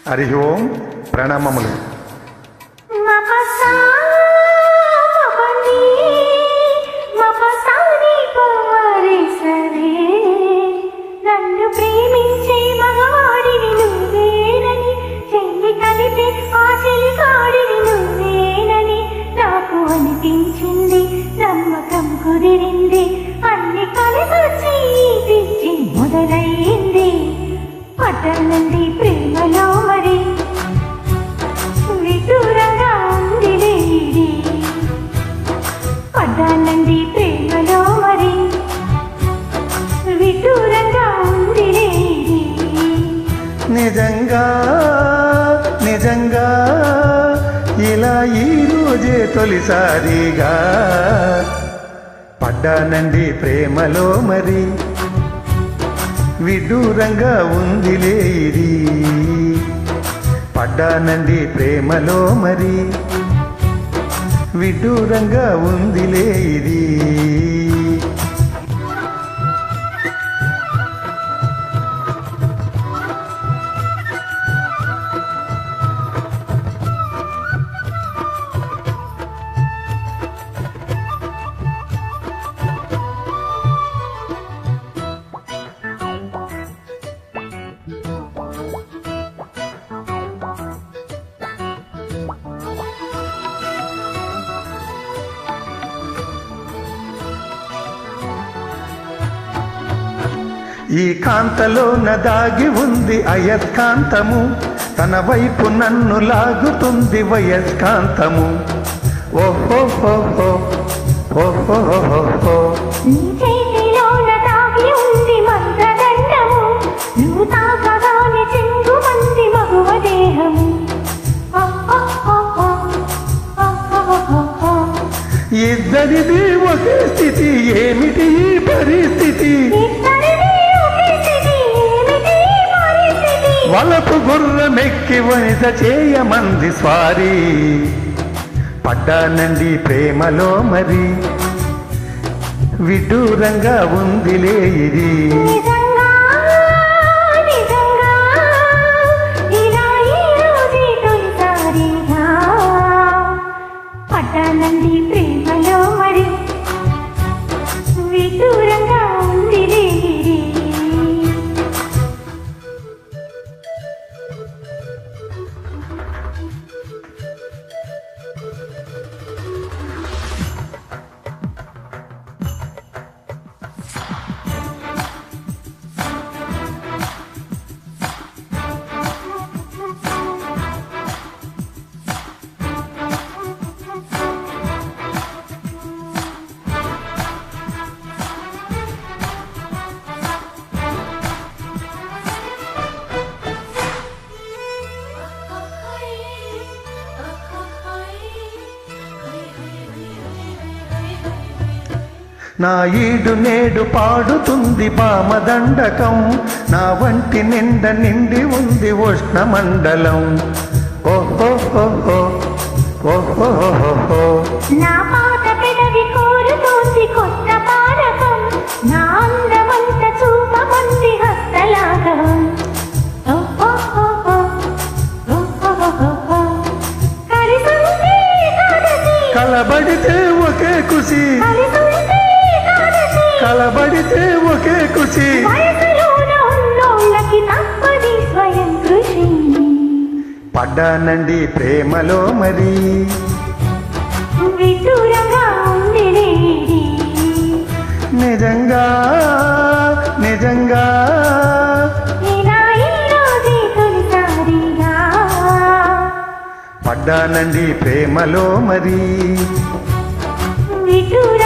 హరి ఓం ప్రణామములు. నన్ను ప్రేమించే మగవాడిని నువ్వేనని, చెయ్యి కలిపి ఆశలి కాడిని నువ్వేనని నాకు అనిపించింది. నమ్మకం కుదిరింది, అన్ని కలిసొచ్చి పిచ్చి మొదలయ్యింది. పట్టనండి ప్రేమలో మరి విదూరంగా ఉంది లేడి. పడ్డానండి ప్రేమలో మరి విదూరంగా ఉంది లేడి. నిజంగా నిజంగా ఇలా ఈ రోజే తొలిసారిగా పడ్డానండి ప్రేమలో మరి విదూరంగా ఉందిలే ఇది. పడ్డానండి ప్రేమలో మరి విదూరంగా ఉందిలే ఇది. ఈ కాంతలోన దాగి ఉంది అయస్కాంతము, తన వైపు నన్ను లాగుతుంది వయస్కాంతము. ఓహోహోహో ఓహోహోహో. నీ చేతిలోన దాగి ఉంది మంత్రదండము, నువ్వు తాకగానే చెంగుమంది మగువ దేహము. ఇద్దరిది ఒకే స్థితి, ఏమిటి ఈ పరిస్థితి? వలపు గుర్రమెక్కి వనిత చేయమంది స్వారీ. పడ్డానండి ప్రేమలో మరి విదూరంగా ఉందిలే ఇది. పడ్డానండి ప్రేమలో మరి విదూరంగా ఉంది లేడి. నా ఈడు నేడు పాడుతుంది పామదండకం, నా వంటి నిండ నిండి ఉంది ఉష్ణమండలం. ఓహోహోహో ఓహోహోహో. నా పాత పెదవి కోరుతోంది కొత్త పానకం, నా అందమంత చూపమంది హస్తలాగం. కలబడితే ఒకే ఖుషి, కలబడితే ఒకే ఖుషి. పడ్డానండి ప్రేమలో మరి విదూరంగా ఉంది లేడి. నిజంగా నిజంగా ఇలా ఈ రోజే తొలిసారిగా పడ్డానండి ప్రేమలో మరి విదూరంగా